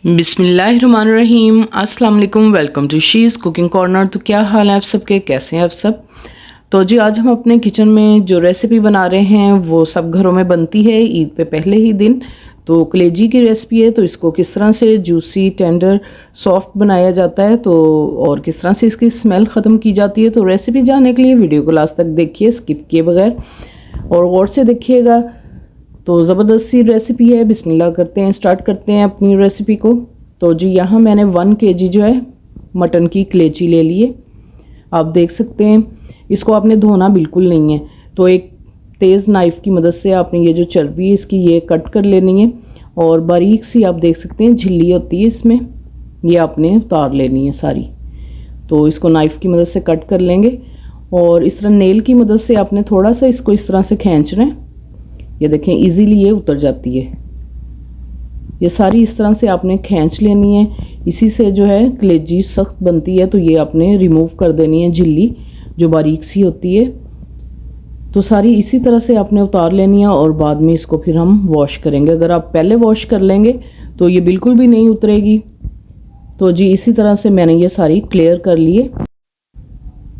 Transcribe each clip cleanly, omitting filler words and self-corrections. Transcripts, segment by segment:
बिस्मिल्लाहिर्रहमानिर्रहीम। अस्सलाम वालेकुम। Welcome to she's cooking corner. तो क्या हाल है आप सबके, कैसे हैं आप सब। तो जी आज हम अपने किचन में जो रेसिपी बना रहे हैं वो सब घरों में बनती है ईद पे पहले ही दिन। तो कलेजी की रेसिपी है। तो इसको किस तरह से जूसी टेंडर सॉफ्ट बनाया जाता है तो और किस तरह से इसकी स्मेल ख़त्म की जाती है, तो रेसिपी जानने के लिए वीडियो को लास्ट तक देखिए स्किप किए बगैर और गौर से देखिएगा। तो ज़बरदस्त सी रेसिपी है। बिस्मिल्लाह करते हैं, स्टार्ट करते हैं अपनी रेसिपी को। तो जी यहाँ मैंने 1 kg जो है मटन की कलेजी ले लिए। आप देख सकते हैं इसको आपने धोना बिल्कुल नहीं है। तो एक तेज़ नाइफ़ की मदद से आपने ये जो चर्बी है इसकी ये कट कर लेनी है और बारीक सी आप देख सकते हैं झिल्ली होती है इसमें, ये आपने उतार लेनी है सारी। तो इसको नाइफ़ की मदद से कट कर लेंगे और इस तरह नेल की मदद से आपने थोड़ा सा इसको इस तरह से खींचना है। ये देखें इजीली ये उतर जाती है। ये सारी इस तरह से आपने खींच लेनी है। इसी से जो है कलेजी सख्त बनती है। तो ये आपने रिमूव कर देनी है झिल्ली जो बारीक सी होती है। तो सारी इसी तरह से आपने उतार लेनी है और बाद में इसको फिर हम वॉश करेंगे। अगर आप पहले वॉश कर लेंगे तो ये बिल्कुल भी नहीं उतरेगी। तो जी इसी तरह से मैंने ये सारी क्लियर कर लिए।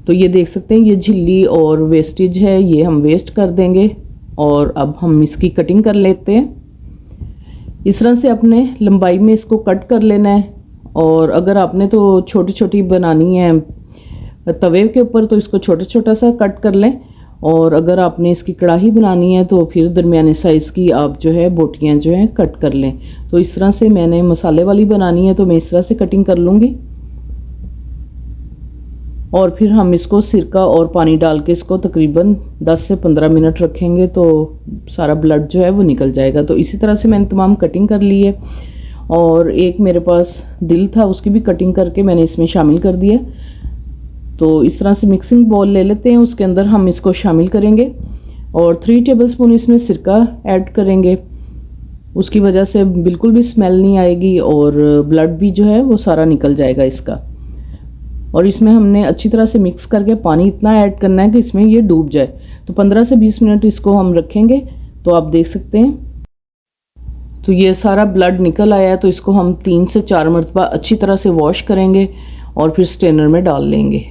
तो ये देख सकते हैं ये झिल्ली और वेस्टेज है ये हम वेस्ट कर देंगे और अब हम इसकी कटिंग कर लेते हैं। इस तरह से अपने लंबाई में इसको कट कर लेना है। और अगर आपने तो छोटी छोटी बनानी है तवे के ऊपर तो इसको छोटा छोटा सा कट कर लें, और अगर आपने इसकी कढ़ाई बनानी है तो फिर दरमियाने साइज़ की आप जो है बोटियां जो हैं कट कर लें। तो इस तरह से मैंने मसाले वाली बनानी है तो मैं इस तरह से कटिंग कर लूँगी और फिर हम इसको सिरका और पानी डाल के इसको तकरीबन 10 से 15 मिनट रखेंगे तो सारा ब्लड जो है वो निकल जाएगा। तो इसी तरह से मैंने तमाम कटिंग कर ली है और एक मेरे पास दिल था उसकी भी कटिंग करके मैंने इसमें शामिल कर दिया। तो इस तरह से मिक्सिंग बाउल ले लेते हैं, उसके अंदर हम इसको शामिल करेंगे और 3 टेबलस्पून इसमें सिरका ऐड करेंगे। उसकी वजह से बिल्कुल भी स्मेल नहीं आएगी और ब्लड भी जो है वो सारा निकल जाएगा इसका। और इसमें हमने अच्छी तरह से मिक्स करके पानी इतना ऐड करना है कि इसमें ये डूब जाए। तो 15 से 20 मिनट इसको हम रखेंगे। तो आप देख सकते हैं तो ये सारा ब्लड निकल आया है। तो इसको हम 3 से 4 मरतबा अच्छी तरह से वॉश करेंगे और फिर स्ट्रेनर में डाल लेंगे।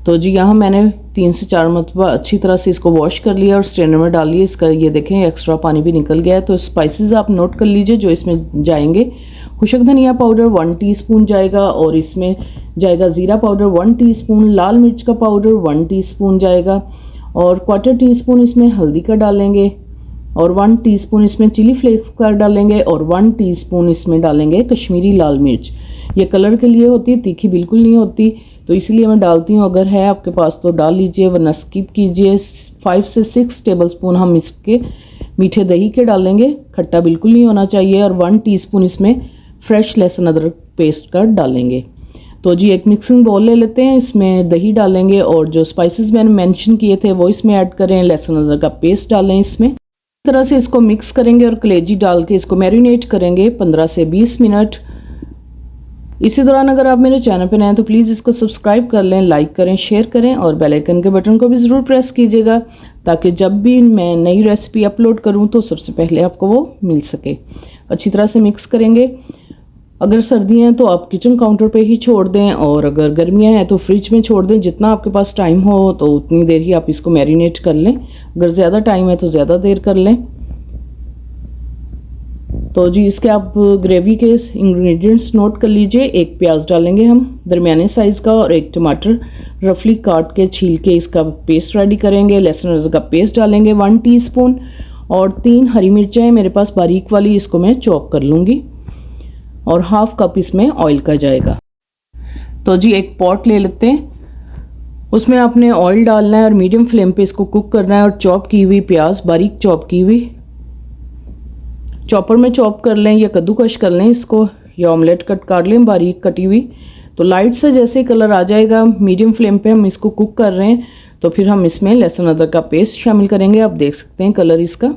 तो जी यहाँ मैंने 3 से 4 मरतबा अच्छी तरह से इसको वॉश कर लिया और स्ट्रेनर में डाल लिया। इसका ये देखें एक्स्ट्रा पानी भी निकल गया है। तो स्पाइसेस आप नोट कर लीजिए जो इसमें जाएंगे। खुशक धनिया पाउडर 1 टीस्पून जाएगा और इसमें जाएगा ज़ीरा पाउडर 1 टीस्पून, लाल मिर्च का पाउडर 1 टीस्पून जाएगा और 1/4 टीस्पून इसमें हल्दी का डालेंगे और 1 टीस्पून इसमें चिली फ्लेक्स का डालेंगे और 1 टीस्पून इसमें डालेंगे कश्मीरी लाल मिर्च। ये कलर के लिए होती है, तीखी बिल्कुल नहीं होती तो इसलिए मैं डालती हूँ। अगर है आपके पास तो डाल लीजिए वरना स्किप कीजिए। 5 से 6 टेबलस्पून हम इसके मीठे दही के डालेंगे, खट्टा बिल्कुल नहीं होना चाहिए। और 1 टीस्पून इसमें फ्रेश लहसुन अदरक पेस्ट का डालेंगे। तो जी एक मिक्सिंग बाउल ले लेते हैं, इसमें दही डालेंगे और जो स्पाइसेस मैंने मेंशन किए थे वो इसमें ऐड करें। लहसुन अदरक का पेस्ट डालें इसमें। इस तरह से इसको मिक्स करेंगे और कलेजी डाल के इसको मैरिनेट करेंगे 15 से 20 मिनट। इसी दौरान अगर आप मेरे चैनल पर नए हैं तो प्लीज़ इसको सब्सक्राइब कर लें, लाइक करें, शेयर करें और बेल आइकन के बटन को भी ज़रूर प्रेस कीजिएगा ताकि जब भी मैं नई रेसिपी अपलोड करूं तो सबसे पहले आपको वो मिल सके। अच्छी तरह से मिक्स करेंगे। अगर सर्दियाँ हैं तो आप किचन काउंटर पे ही छोड़ दें और अगर गर्मियाँ हैं तो फ्रिज में छोड़ दें। जितना आपके पास टाइम हो तो उतनी देर ही आप इसको मैरिनेट कर लें। अगर ज़्यादा टाइम है तो ज़्यादा देर कर लें। तो जी इसके आप ग्रेवी के इंग्रेडिएंट्स नोट कर लीजिए। 1 प्याज डालेंगे हम दरमियाने साइज़ का और 1 टमाटर रफली काट के छील के इसका पेस्ट रेडी करेंगे। लहसुन अदरक का पेस्ट डालेंगे 1 टीस्पून और 3 हरी मिर्चें मेरे पास बारीक वाली, इसको मैं चॉप कर लूँगी और हाफ कप इसमें ऑयल का जाएगा। तो जी एक पॉट ले लेते हैं, उसमें आपने ऑयल डालना है और मीडियम फ्लेम पे इसको कुक करना है। और चॉप की हुई प्याज बारीक चॉप की हुई चॉपर में चॉप कर लें या कद्दूकश कर लें इसको, या ऑमलेट कट काट लें बारीक कटी हुई। तो लाइट से जैसे कलर आ जाएगा मीडियम फ्लेम पे हम इसको कुक कर रहे हैं तो फिर हम इसमें लहसुन अदरक का पेस्ट शामिल करेंगे। आप देख सकते हैं कलर इसका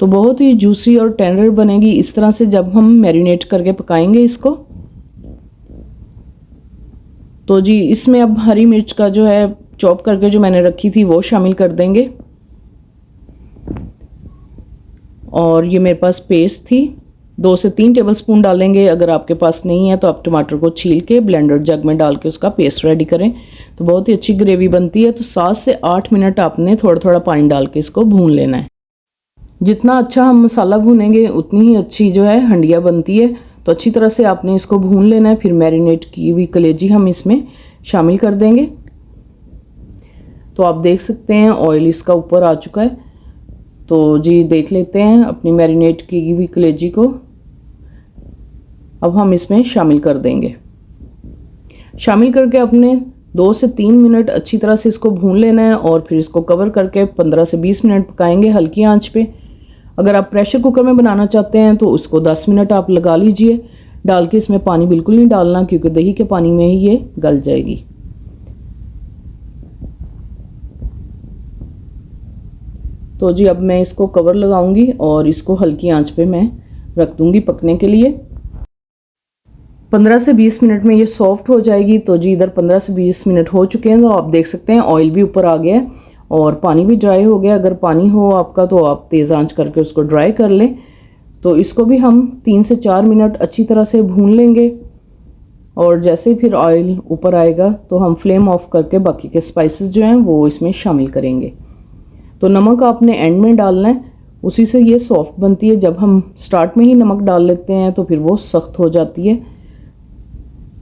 तो बहुत ही जूसी और टेंडर बनेगी इस तरह से जब हम मैरिनेट करके पकाएंगे इसको। तो जी इसमें अब हरी मिर्च का जो है चॉप करके जो मैंने रखी थी वो शामिल कर देंगे और ये मेरे पास पेस्ट थी 2 से 3 टेबलस्पून डालेंगे। अगर आपके पास नहीं है तो आप टमाटर को छील के ब्लेंडर जग में डाल के उसका पेस्ट रेडी करें, तो बहुत ही अच्छी ग्रेवी बनती है। तो 7 से 8 मिनट आपने थोड़ा थोड़ा पानी डाल के इसको भून लेना है। जितना अच्छा हम मसाला भूनेंगे उतनी ही अच्छी जो है हंडिया बनती है। तो अच्छी तरह से आपने इसको भून लेना है। फिर मैरिनेट की हुई कलेजी हम इसमें शामिल कर देंगे। तो आप देख सकते हैं ऑयल इसका ऊपर आ चुका है। तो जी देख लेते हैं अपनी मैरिनेट की हुई कलेजी को। अब हम इसमें शामिल कर देंगे। शामिल करके अपने 2 से 3 मिनट अच्छी तरह से इसको भून लेना है और फिर इसको कवर करके 15 से 20 मिनट पकाएंगे हल्की आंच पे। अगर आप प्रेशर कुकर में बनाना चाहते हैं तो उसको 10 मिनट आप लगा लीजिए। डाल के इसमें पानी बिल्कुल नहीं डालना, क्योंकि दही के पानी में ही ये गल जाएगी। तो जी अब मैं इसको कवर लगाऊंगी और इसको हल्की आंच पे मैं रख दूंगी पकने के लिए। 15 से 20 मिनट में ये सॉफ्ट हो जाएगी। तो जी इधर 15 से 20 मिनट हो चुके हैं। तो आप देख सकते हैं ऑयल भी ऊपर आ गया है और पानी भी ड्राई हो गया। अगर पानी हो आपका तो आप तेज़ आंच करके उसको ड्राई कर लें। तो इसको भी हम 3 से 4 मिनट अच्छी तरह से भून लेंगे। और जैसे ही फिर ऑयल ऊपर आएगा तो हम फ्लेम ऑफ करके बाकी के स्पाइसेस जो हैं वो इसमें शामिल करेंगे। तो नमक आपने एंड में डालना है, उसी से ये सॉफ्ट बनती है। जब हम स्टार्ट में ही नमक डाल लेते हैं तो फिर वो सख्त हो जाती है।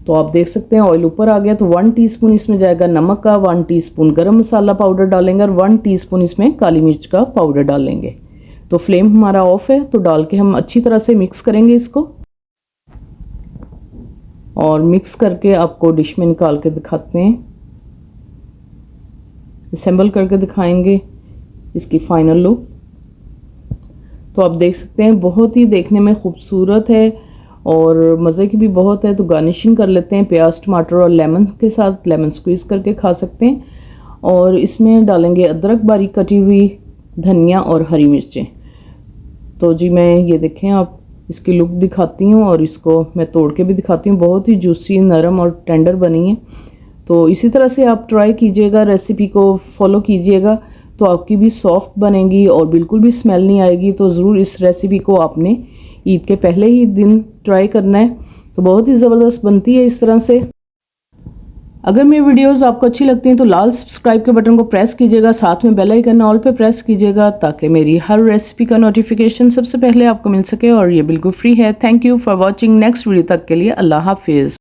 तो आप देख सकते हैं ऑयल ऊपर आ गया। तो 1 टीस्पून इसमें जाएगा नमक का, 1 टीस्पून गरम मसाला पाउडर डालेंगे और 1 टीस्पून इसमें काली मिर्च का पाउडर डालेंगे। तो फ्लेम हमारा ऑफ है। तो डाल के हम अच्छी तरह से मिक्स करेंगे इसको और मिक्स करके आपको डिश में निकाल के दिखाते हैं, असेंबल करके दिखाएंगे इसकी फाइनल लुक। तो आप देख सकते हैं बहुत ही देखने में खूबसूरत है और मज़े की भी बहुत है। तो गार्निशिंग कर लेते हैं प्याज टमाटर और लेमन के साथ, लेमन स्क्वीज़ करके खा सकते हैं। और इसमें डालेंगे अदरक बारीक कटी हुई, धनिया और हरी मिर्चें। तो जी मैं ये देखें आप इसकी लुक दिखाती हूँ और इसको मैं तोड़ के भी दिखाती हूँ। बहुत ही जूसी, नरम और टेंडर बनी है। तो इसी तरह से आप ट्राई कीजिएगा, रेसिपी को फॉलो कीजिएगा तो आपकी भी सॉफ्ट बनेगी और बिल्कुल भी स्मेल नहीं आएगी। तो ज़रूर इस रेसिपी को आपने ईद के पहले ही दिन ट्राई करना है। तो बहुत ही ज़बरदस्त बनती है इस तरह से। अगर मेरी वीडियोस आपको अच्छी लगती हैं तो लाल सब्सक्राइब के बटन को प्रेस कीजिएगा, साथ में बेल आइकन ऑल पे प्रेस कीजिएगा ताकि मेरी हर रेसिपी का नोटिफिकेशन सबसे पहले आपको मिल सके। और ये बिल्कुल फ्री है। Thank you for watching. Next video तक के लिए अल्लाह हाफिज़।